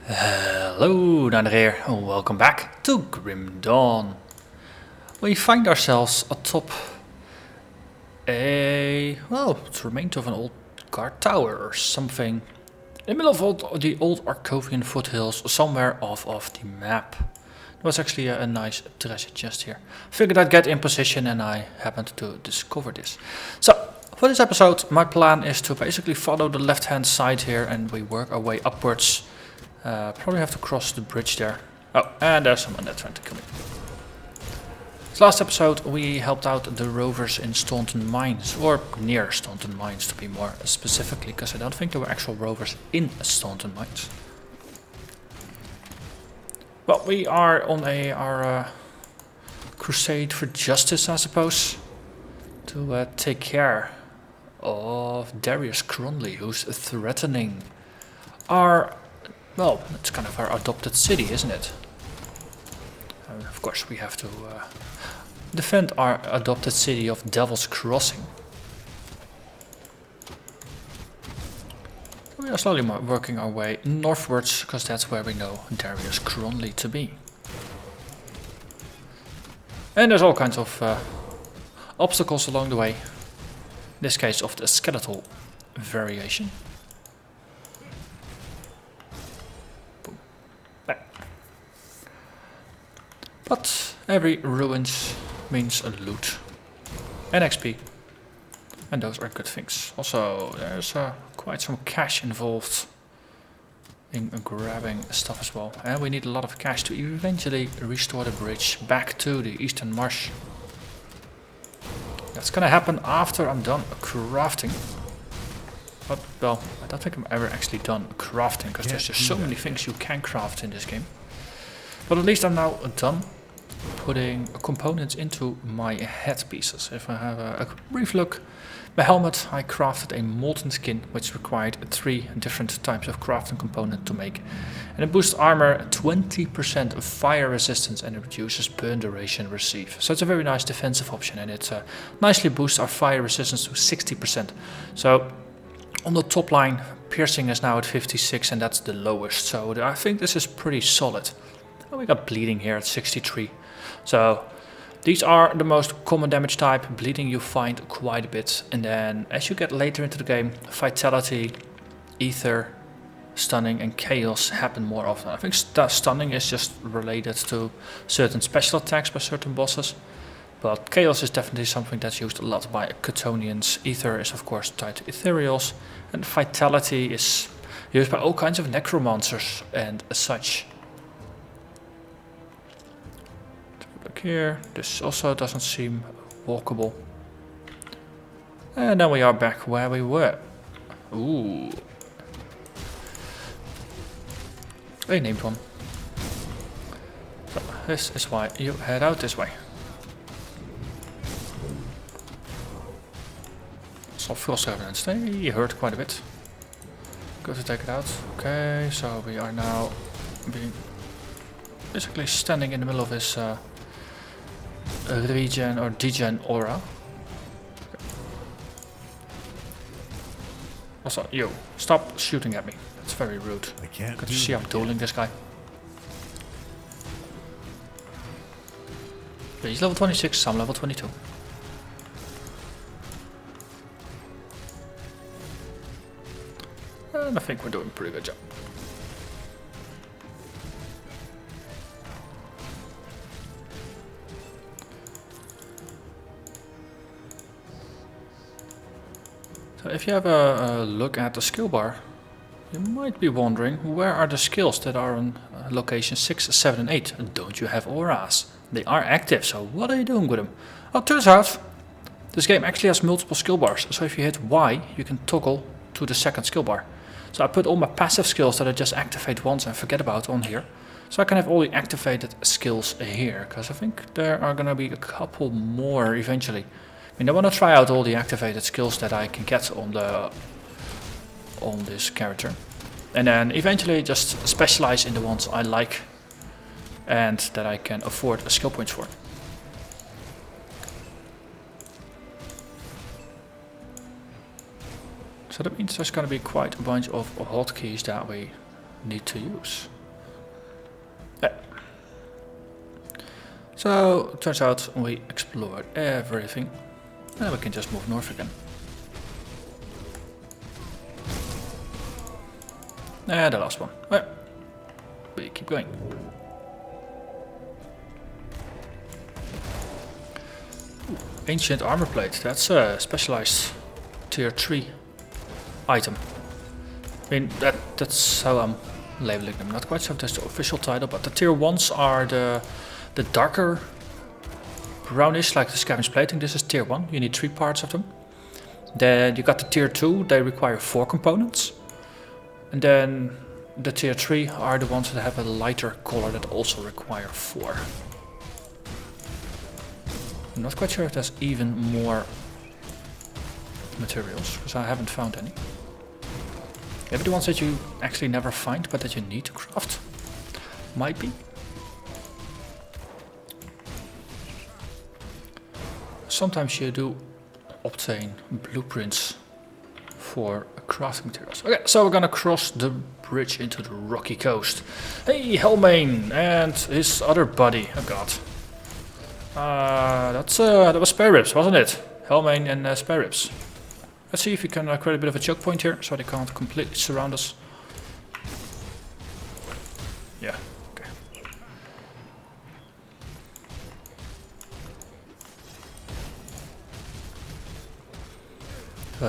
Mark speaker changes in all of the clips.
Speaker 1: Hello down here, and welcome back to Grim Dawn. We find ourselves atop it's a remains of an old guard tower or something. In the middle of the old Arkovian foothills, somewhere off of the map. There was actually a nice treasure chest here. Figured I'd get in position and I happened to discover this. So, for this episode, my plan is to basically follow the left hand side here and we work our way upwards. Probably have to cross the bridge there. Oh, and there's someone that's trying to kill me. This last episode we helped out the rovers in Staunton Mines, or near Staunton Mines to be more specifically, because I don't think there were actual rovers in Staunton Mines. Well, we are on our crusade for justice, I suppose, to take care of Darius Cronley, who's threatening our... Well, it's kind of our adopted city, isn't it? Of course, we have to defend our adopted city of Devil's Crossing. We are slowly working our way northwards, because that's where we know Darius Cronley to be. And there's all kinds of obstacles along the way. In this case, of the skeletal variation. But every ruins means a loot and XP, and those are good things. Also, there's quite some cash involved in grabbing stuff as well, and we need a lot of cash to eventually restore the bridge back to the Eastern Marsh. That's gonna happen after I'm done crafting. But, well, I don't think I'm ever actually done crafting, because there's just so many things you can craft in this game. But at least I'm now done putting components into my headpieces. If I have a brief look, my helmet, I crafted a molten skin, which required 3 different types of crafting component to make. And it boosts armor 20% of fire resistance and it reduces burn duration received. So it's a very nice defensive option, and it nicely boosts our fire resistance to 60%. So on the top line, piercing is now at 56 and that's the lowest. So I think this is pretty solid. And we got bleeding here at 63. So these are the most common damage type. Bleeding you find quite a bit, and then as you get later into the game, vitality, ether, stunning and chaos happen more often. I think stunning is just related to certain special attacks by certain bosses, but chaos is definitely something that's used a lot by Chthonians. Ether is of course tied to ethereals, and vitality is used by all kinds of necromancers and such. Here, this also doesn't seem walkable. And then we are back where we were. Ooh. I named one. So this is why you head out this way. So frost evidence. They hurt quite a bit. Good to take it out. Okay, so we are now being basically standing in the middle of this regen or degen aura. Also, you, stop shooting at me. That's very rude.
Speaker 2: I can't.
Speaker 1: Good to see I'm dueling this guy. He's level 26, I'm level 22. And I think we're doing a pretty good job. So if you have a look at the skill bar, you might be wondering, where are the skills that are on location 6, 7 and 8? Don't you have auras? They are active, so what are you doing with them? Oh, turns out, this game actually has multiple skill bars, so if you hit Y, you can toggle to the second skill bar. So I put all my passive skills that I just activate once and forget about on here, so I can have all the activated skills here, because I think there are gonna be a couple more eventually. I mean, I want to try out all the activated skills that I can get on this character, and then eventually just specialize in the ones I like and that I can afford skill points for. So that means there's going to be quite a bunch of hotkeys that we need to use. Yeah. So, turns out we explored everything. And we can just move north again. And the last one. Well, we keep going. Ooh, ancient armor plate. That's a specialized tier 3 item. I mean, that's how I'm labeling them. Not quite sure if that's the official title, but the tier 1s are the darker brownish, like the scavenge plating. This is tier 1. You need 3 parts of them. Then you got the tier 2. They require 4 components. And then the tier 3 are the ones that have a lighter color that also require 4. I'm not quite sure if there's even more materials, because I haven't found any. Maybe the ones that you actually never find, but that you need to craft. Might be. Sometimes you do obtain blueprints for crafting materials. Okay, so we're gonna cross the bridge into the rocky coast. Hey, Helmane and his other buddy. Oh god. That was Spare Ribs, wasn't it? Helmane and Spare Ribs. Let's see if we can create a bit of a choke point here, so they can't completely surround us. Yeah, okay.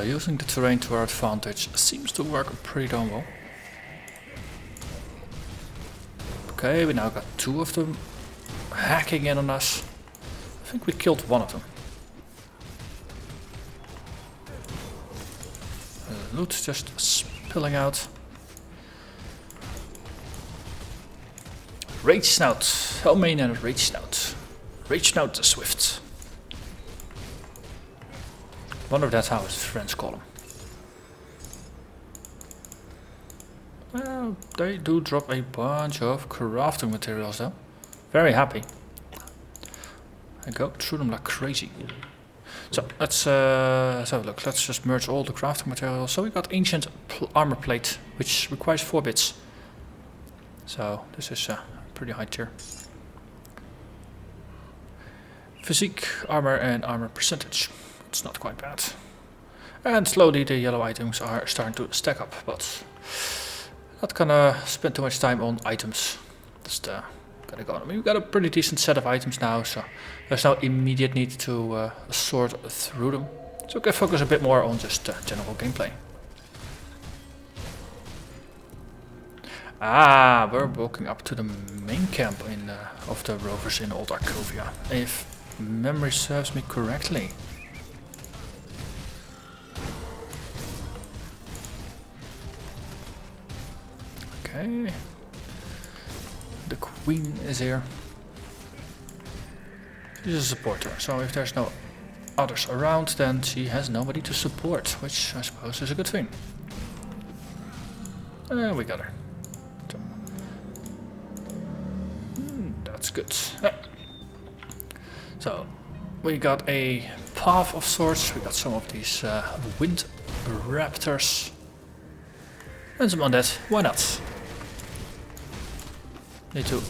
Speaker 1: Using the terrain to our advantage seems to work pretty darn well. Okay, we now got 2 of them hacking in on us. I think we killed one of them. Loot's just spilling out. Rage Snout. Helmane and Rage Snout. Rage Snout the Swift. Wonder if that's how his friends call him. Well, they do drop a bunch of crafting materials though. Very happy. I go through them like crazy. So let's have a look. Let's just merge all the crafting materials. So we got ancient armor plate, which requires 4 bits. So this is a pretty high tier. Physique, armor, and armor percentage. It's not quite bad. And slowly the yellow items are starting to stack up, but not gonna spend too much time on items. Just gotta go on. I mean, we've got a pretty decent set of items now, so there's no immediate need to sort through them. So we can focus a bit more on just general gameplay. Ah, we're walking up to the main camp of the rovers in Old Arkovia, if memory serves me correctly. Okay. The queen is here. She's a supporter, so if there's no others around, then she has nobody to support, which I suppose is a good thing. We got her. That's good. So, we got a path of sorts, we got some of these wind raptors, and some undead. Why not? Need to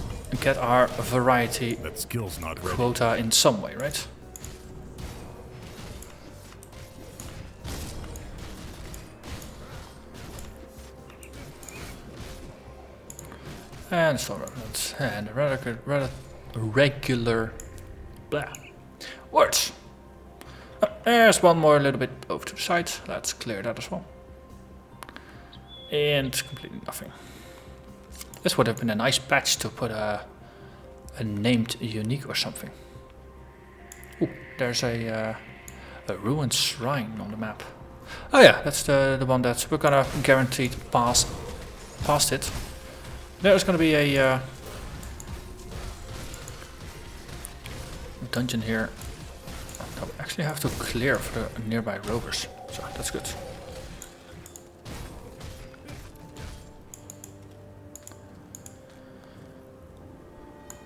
Speaker 1: get our variety quota in some way, right? And storm remnants and regular blah words. There's one more a little bit over to the side. Let's clear that as well. And completely nothing. This would have been a nice patch to put a named unique or something. Ooh, there's a ruined shrine on the map. Oh yeah, that's the one that we're gonna guaranteed pass past it. There's gonna be a dungeon here that we actually have to clear for the nearby rovers, so that's good.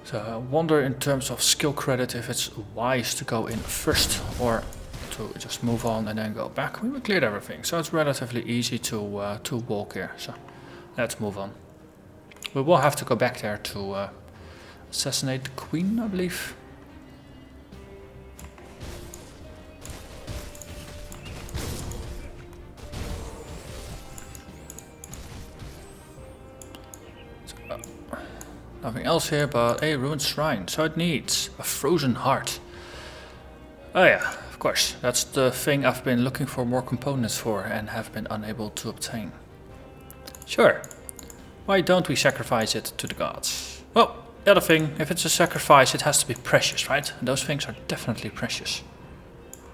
Speaker 1: So I wonder in terms of skill credit if it's wise to go in first or to just move on and then go back. We cleared everything, so it's relatively easy to walk here. So let's move on. We will have to go back there to assassinate the queen, I believe. Nothing else here but a ruined shrine, so it needs a frozen heart. Oh yeah, of course, that's the thing I've been looking for more components for and have been unable to obtain. Sure, why don't we sacrifice it to the gods? Well, the other thing, if it's a sacrifice it has to be precious, right? And those things are definitely precious.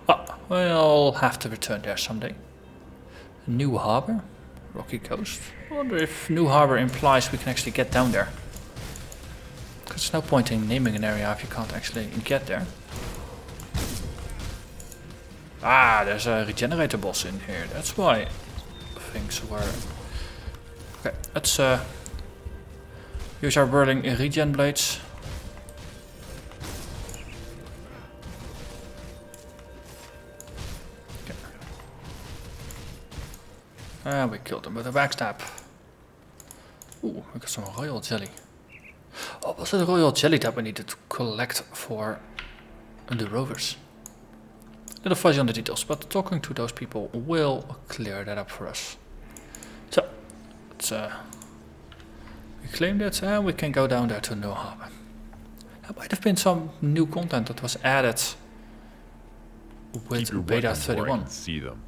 Speaker 1: Oh, we'll have to return there someday. New harbor? Rocky coast? I wonder if New Harbor implies we can actually get down there. Because there's no point in naming an area if you can't actually get there. Ah, there's a regenerator boss in here. That's why things were... Okay, let's use our whirling regen blades. Okay. And we killed him with a backstab. Ooh, we got some royal jelly. Oh, was it the royal jelly that we needed to collect for the rovers? A little fuzzy on the details, but talking to those people will clear that up for us. So, let's reclaim that and we can go down there to New Harbor. There might have been some new content that was added with Beta 31.
Speaker 2: See them.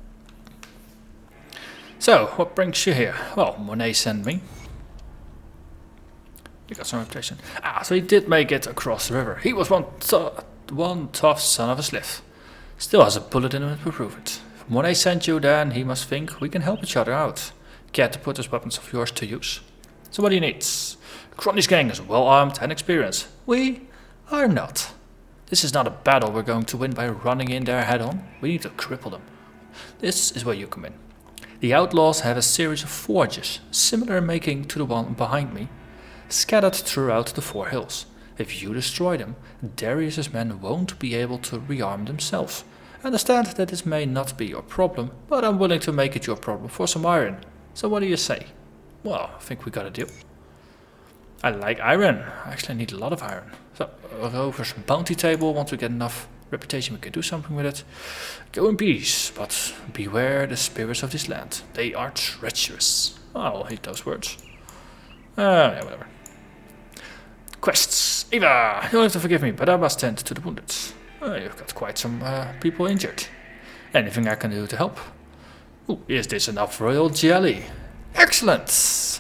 Speaker 1: So, what brings you here? Well, Monet sent me. We got some reputation. Ah, so he did make it across the river. He was one tough son of a slith. Still has a bullet in him to prove it. If Monet sent you, then he must think we can help each other out. Care to put those weapons of yours to use? So what do you need? Cronny's gang is well armed and experienced. We are not. This is not a battle we're going to win by running in there head on. We need to cripple them. This is where you come in. The outlaws have a series of forges, similar in making to the one behind me, scattered throughout the 4 hills. If you destroy them, Darius's men won't be able to rearm themselves. I understand that this may not be your problem, but I'm willing to make it your problem for some iron. So what do you say? Well, I think we got a deal. I like iron. I actually need a lot of iron. So, Rover's bounty table, once we get enough reputation we can do something with it. Go in peace, but beware the spirits of this land. They are treacherous. Oh, I'll hate those words. Yeah, whatever. Quests. Eva, you'll have to forgive me, but I must tend to the wounded. You've got quite some people injured. Anything I can do to help? Ooh, is this enough royal jelly? Excellent!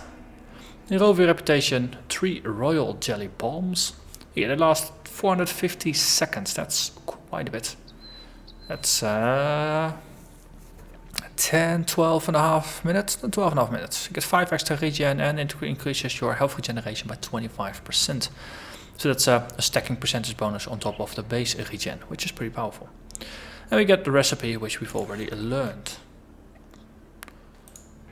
Speaker 1: Rover reputation, 3 royal jelly bombs. Yeah, they last 450 seconds. That's quite a bit. That's 12 and a half minutes. You get 5 extra regen and it increases your health regeneration by 25%. So that's a stacking percentage bonus on top of the base regen, which is pretty powerful. And we get the recipe, which we've already learned.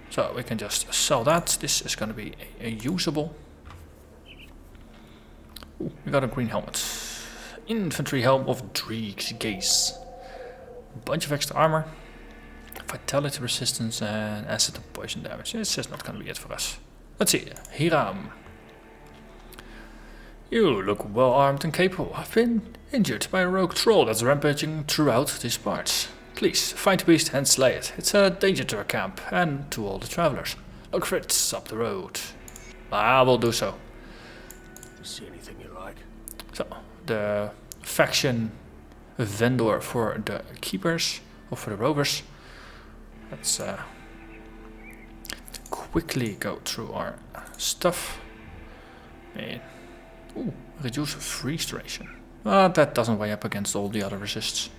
Speaker 1: So we can just sell that. This is going to be a usable. Ooh, we got a green helmet. Infantry helm of Dreek's Gaze. A bunch of extra armor. Vitality resistance and acid and poison damage. This is not going to be it for us. Let's see. Hiram. You look well armed and capable. I've been injured by a rogue troll that's rampaging throughout these parts. Please, find the beast and slay it. It's a danger to our camp and to all the travelers. Look for it up the road. I will do so.
Speaker 3: See anything you like?
Speaker 1: So, the faction vendor for the keepers, or for the rovers. Let's quickly go through our stuff. And, ooh, reduce freeze duration. That doesn't weigh up against all the other resists.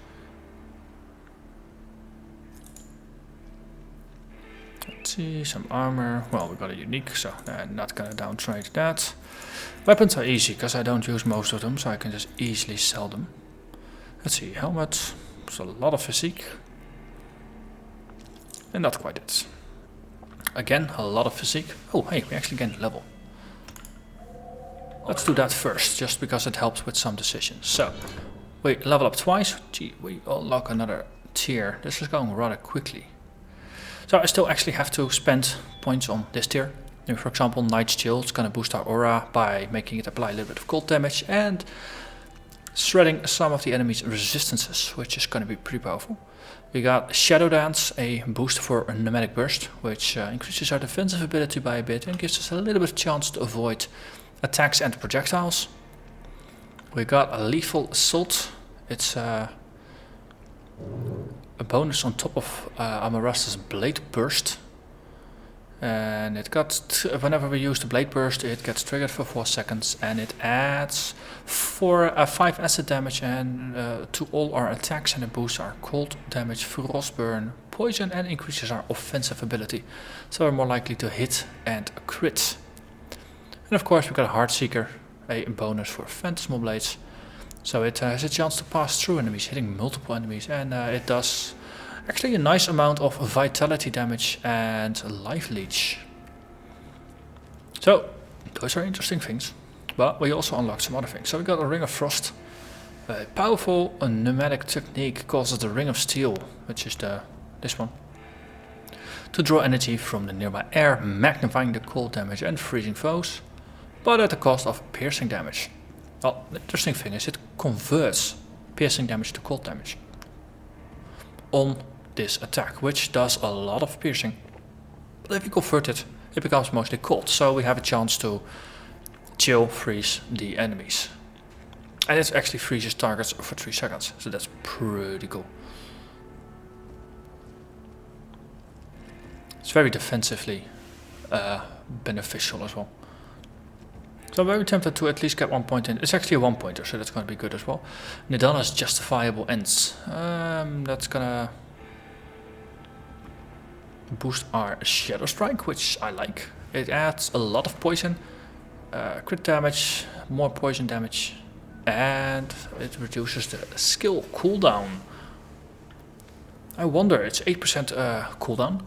Speaker 1: Let's see, some armor. Well, we got a unique, so I'm not gonna downtrade that. Weapons are easy, because I don't use most of them, so I can just easily sell them. Let's see, helmet. There's a lot of physique. And not quite it. Again, a lot of physique. Oh, hey, we actually gained a level. Let's do that first, just because it helps with some decisions. So, we level up twice. Gee, we unlock another tier. This is going rather quickly. So I still actually have to spend points on this tier. For example, Night's Chill, it's gonna boost our aura by making it apply a little bit of cold damage and shredding some of the enemy's resistances, which is gonna be pretty powerful. We got Shadow Dance, a boost for a pneumatic burst, which increases our defensive ability by a bit and gives us a little bit of chance to avoid attacks and projectiles. We got a Lethal Assault. It's a bonus on top of Amarasta's Blade Burst. And it got, whenever we use the Blade Burst, it gets triggered for 4 seconds and it adds 5 acid damage and to all our attacks, and it boosts our cold damage, frostburn, poison, and increases our offensive ability. So we're more likely to hit and crit. And of course we got a Heartseeker, a bonus for Phantasmal Blades. So it has a chance to pass through enemies, hitting multiple enemies, and it does actually a nice amount of vitality damage and life leech. So those are interesting things, but we also unlocked some other things. So we got a Ring of Frost. A powerful pneumatic technique causes the Ring of Steel, which is this one, to draw energy from the nearby air, magnifying the cold damage and freezing foes, but at the cost of piercing damage. Well, the interesting thing is it converts piercing damage to cold damage on this attack, which does a lot of piercing. But if you convert it, it becomes mostly cold, so we have a chance to chill freeze the enemies. And it actually freezes targets for 3 seconds, so that's pretty cool. It's very defensively beneficial as well. So I'm very tempted to at least get 1 point in. It's actually a 1-pointer, so that's going to be good as well. Nidana's Justifiable Ends. That's gonna boost our Shadow Strike, which I like. It adds a lot of poison, crit damage, more poison damage, and it reduces the skill cooldown. I wonder, it's 8% cooldown.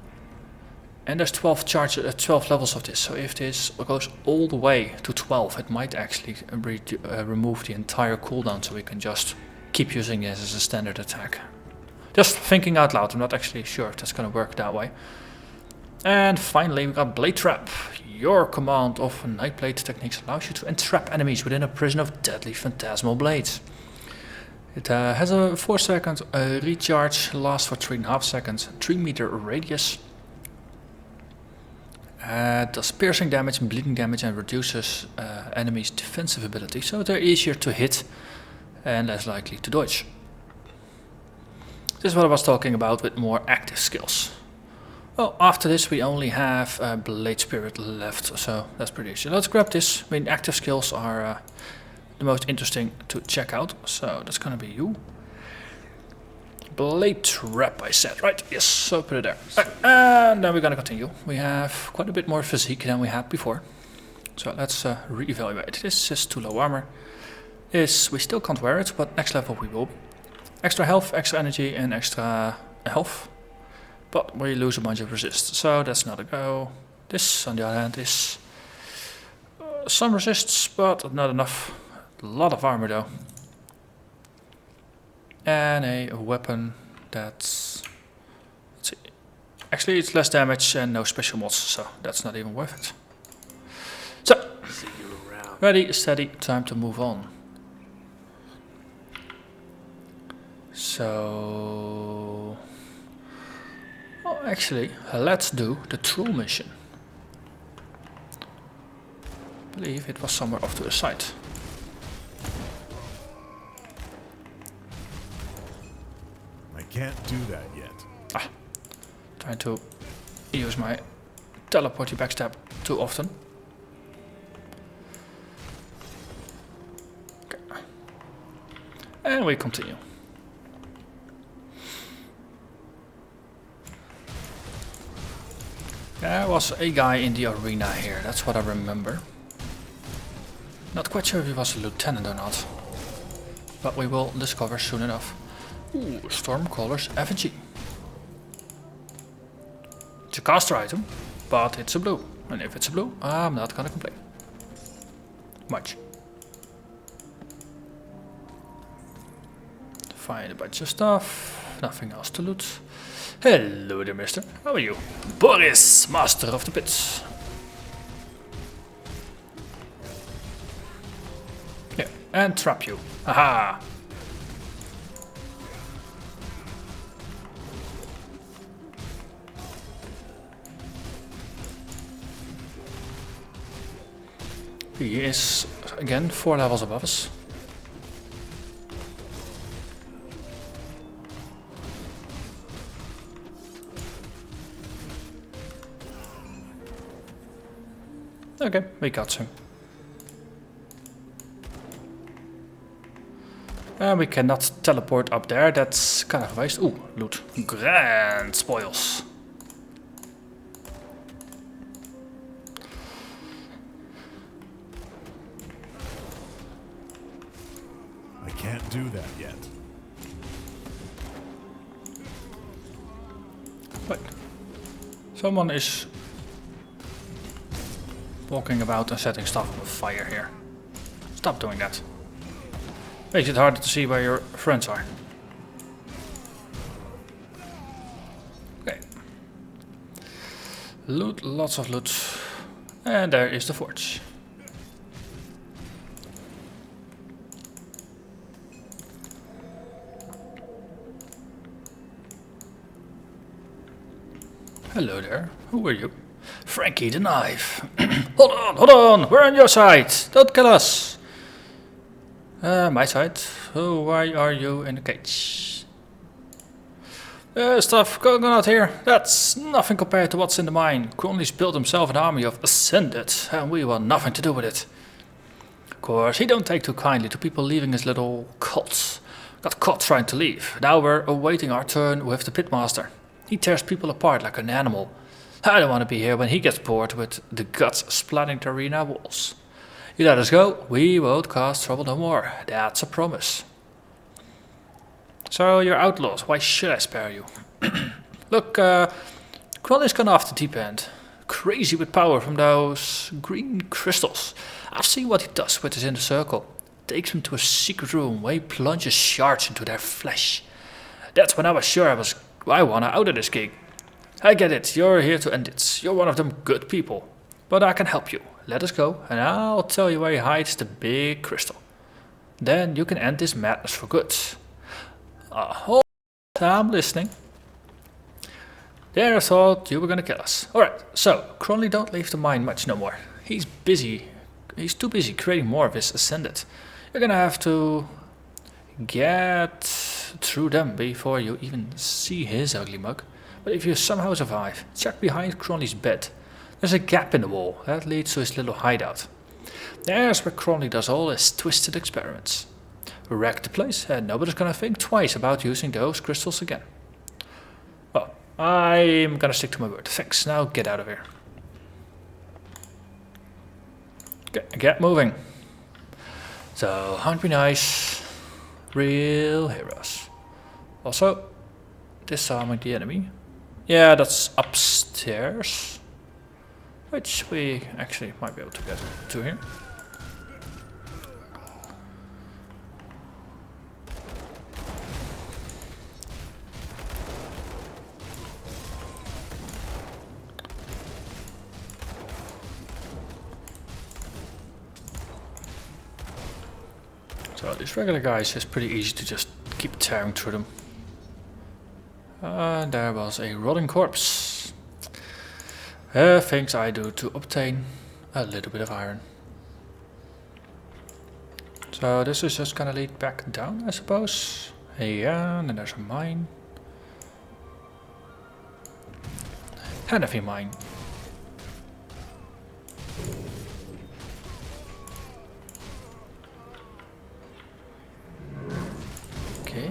Speaker 1: And there's 12 levels of this, so if this goes all the way to 12, it might actually remove the entire cooldown, so we can just keep using this as a standard attack. Just thinking out loud, I'm not actually sure if that's going to work that way. And finally we got Blade Trap. Your command of Nightblade techniques allows you to entrap enemies within a prison of deadly phantasmal blades. It has a 4-second recharge, lasts for 3.5 seconds, 3-meter radius. Does piercing damage and bleeding damage and reduces enemies' defensive ability, so they're easier to hit and less likely to dodge. This is what I was talking about with more active skills. Well, after this we only have Blade Spirit left, so that's pretty easy. Let's grab this. I mean, active skills are the most interesting to check out, so that's gonna be you. Blade Trap, I said, right? Yes, so put it there. Right, and then we're gonna continue. We have quite a bit more physique than we had before. So let's re-evaluate. This is too low armor. We still can't wear it, but next level we will. Extra health, extra energy, and extra health. But we lose a bunch of resist, so that's not a go. This, on the other hand, is some resists, but not enough. A lot of armor though. And a weapon that's, let's see, actually it's less damage and no special mods, so that's not even worth it. So, ready, steady, time to move on. So, well, actually, let's do the troll mission. I believe it was somewhere off to the side.
Speaker 2: Can't do that yet.
Speaker 1: Trying to use my teleporty backstab too often. Okay. And we continue. There was a guy in the arena here, that's what I remember. Not quite sure if he was a lieutenant or not, but we will discover soon enough. Ooh, Stormcaller's Effigy. It's a caster item, but it's a blue. And if it's a blue, I'm not gonna complain. Much. Find a bunch of stuff. Nothing else to loot. Hello there, mister. How are you? Boris, master of the pits. and trap you. Haha! He is, again, 4 levels above us. Okay, we got him. And we cannot teleport up there, that's kind of a waste. Ooh, loot. Grand spoils.
Speaker 2: I can't do that yet.
Speaker 1: Wait. Someone is walking about and setting stuff on fire here. Stop doing that. Makes it harder to see where your friends are. Okay. Loot, lots of loot. And there is the forge. Hello there. Who are you? Frankie the knife. Hold on, we're on your side. Don't kill us. My side. Oh, why are you in the cage? Stuff going on out here. That's nothing compared to what's in the mine. Cronley's built himself an army of Ascended, and we want nothing to do with it. Of course, he don't take too kindly to people leaving his little cult. Got caught trying to leave. Now we're awaiting our turn with the pitmaster. He tears people apart like an animal. I don't want to be here when he gets bored with the guts splatting the arena walls. You let us go, we won't cause trouble no more. That's a promise. So you're outlaws, why should I spare you? Look, Cronley's gone off the deep end. Crazy with power from those green crystals. I've seen what he does with his inner circle. Takes them to a secret room where he plunges shards into their flesh. That's when I was sure I wanna out of this gig. I get it, you're here to end it. You're one of them good people. But I can help you. Let us go, and I'll tell you where he hides the big crystal. Then you can end this madness for good. Hold on, I'm listening. There, I thought you were gonna kill us. Alright, so, Cronley don't leave the mine much no more. He's busy. He's too busy creating more of his Ascended. You're gonna have to get through them before you even see his ugly mug. But if you somehow survive, check behind Cronley's bed. There's a gap in the wall that leads to his little hideout. There's where Cronley does all his twisted experiments. Wreck the place and nobody's gonna think twice about using those crystals again. Well, I'm gonna stick to my word. Thanks, now get out of here. Get moving. So, Hungry Nice, real heroes. Also, disarming the enemy. Yeah, that's upstairs. Which we actually might be able to get to here. So these regular guys is pretty easy to just keep tearing through them. There was a rotting corpse. Things I do to obtain a little bit of iron. So this is just gonna lead back down, I suppose. Yeah, and then there's a mine. Hanafi mine. Okay.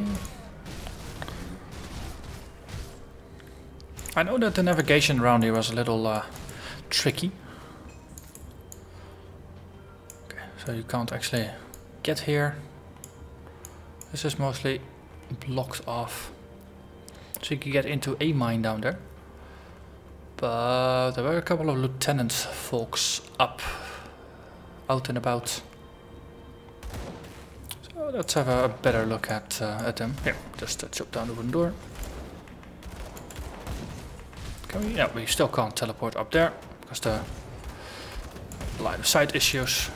Speaker 1: I know that the navigation around here was a little tricky. Okay, so you can't actually get here. This is mostly blocked off. So you can get into a mine down there. But there were a couple of lieutenant folks out and about. So let's have a better look at them. Here, just chop down the wooden door. Yeah, we still can't teleport up there because the line of sight issues.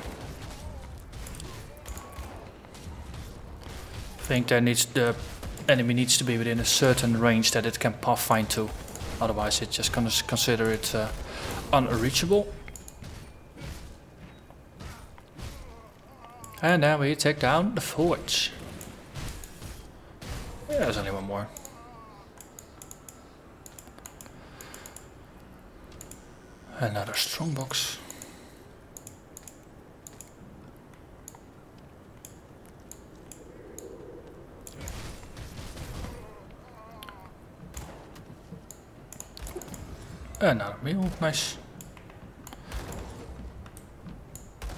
Speaker 1: think the enemy needs to be within a certain range that it can pathfind to. Otherwise it's just gonna consider it unreachable. And then we take down the forge. Yeah, there's only one more. Another strongbox. Another wheel, nice.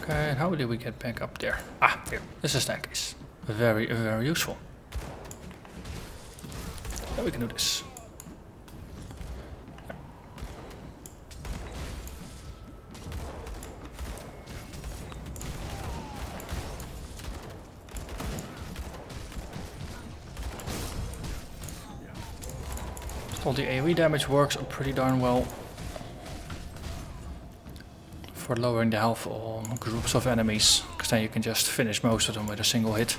Speaker 1: Okay, and how do we get back up there? Ah, here, this is a staircase. Very, very useful. Now we can do this. All the AoE damage works pretty darn well for lowering the health on groups of enemies, because then you can just finish most of them with a single hit.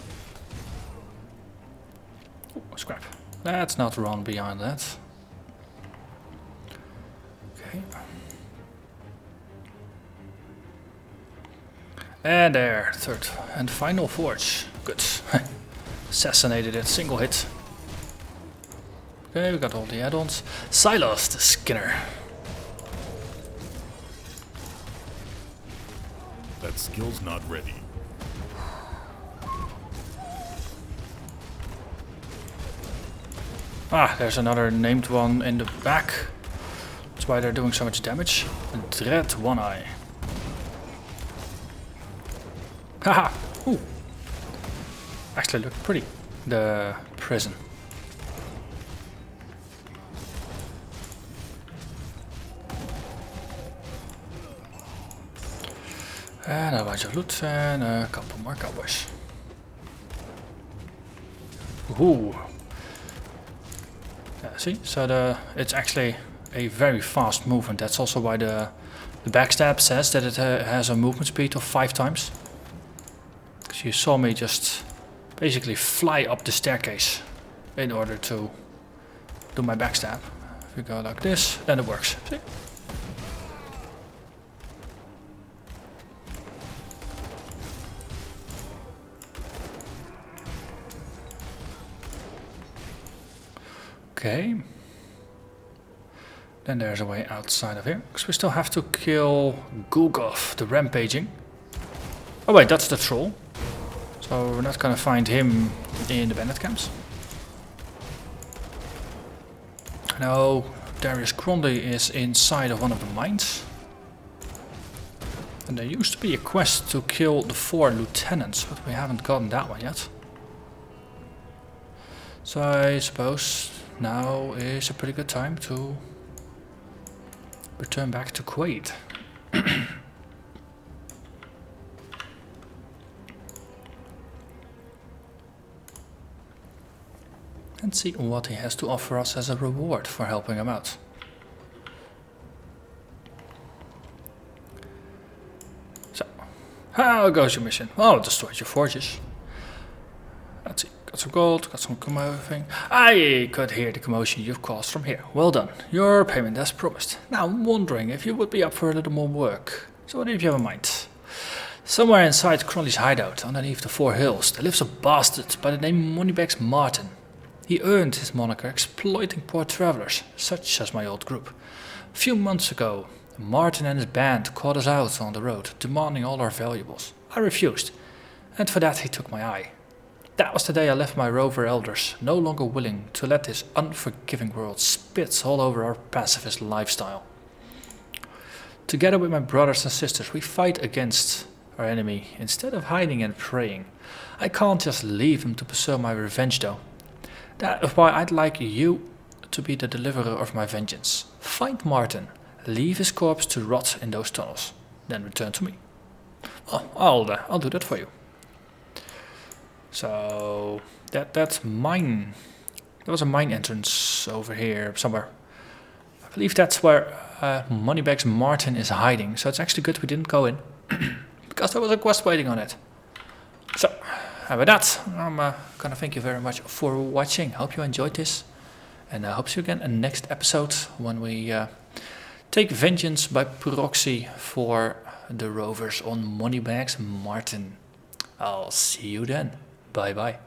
Speaker 1: Ooh, scrap. Let's not run beyond that. Okay. And there, third and final forge. Good. Assassinated it, single hit. Okay, we got all the add-ons. Silos the Skinner.
Speaker 2: That skill's not ready.
Speaker 1: Ah, there's another named one in the back. That's why they're doing so much damage. Dread One Eye. Haha! Ooh! Actually look pretty. The prison. And a bunch of loot and a couple more cowboys. Ooh. Yeah, see, so it's actually a very fast movement. That's also why the backstab says that it has a movement speed of 5 times. Because you saw me just basically fly up the staircase in order to do my backstab. If you go like this, then it works. See? Okay. Then there's a way outside of here, because we still have to kill Gugov, the rampaging. Oh wait, that's the troll. So we're not gonna find him in the bandit camps. No, Darius Grundy is inside of one of the mines. And there used to be a quest to kill the 4 lieutenants, but we haven't gotten that one yet. So I suppose now is a pretty good time to return back to Quaid. And see what he has to offer us as a reward for helping him out. So, how goes your mission? Oh, destroyed your forges. Let's see. Got some gold, got some commotion. I could hear the commotion you've caused from here. Well done. Your payment as promised. Now I'm wondering if you would be up for a little more work. So what do you have in mind? Somewhere inside Cronley's hideout, underneath the 4 hills, there lives a bastard by the name Moneybags Martin. He earned his moniker exploiting poor travelers, such as my old group. A few months ago, Martin and his band caught us out on the road, demanding all our valuables. I refused, and for that he took my eye. That was the day I left my rover elders, no longer willing to let this unforgiving world spit all over our pacifist lifestyle. Together with my brothers and sisters, we fight against our enemy instead of hiding and praying. I can't just leave him to pursue my revenge though. That is why I'd like you to be the deliverer of my vengeance. Find Martin, leave his corpse to rot in those tunnels, then return to me. Well, I'll do that for you. So that's mine. There was a mine entrance over here somewhere. I believe that's where Moneybags Martin is hiding. So it's actually good we didn't go in because there was a quest waiting on it. So and with that, I'm gonna thank you very much for watching. Hope you enjoyed this, and I hope to see you again in the next episode when we take vengeance by proxy for the rovers on Moneybags Martin. I'll see you then. Bye bye.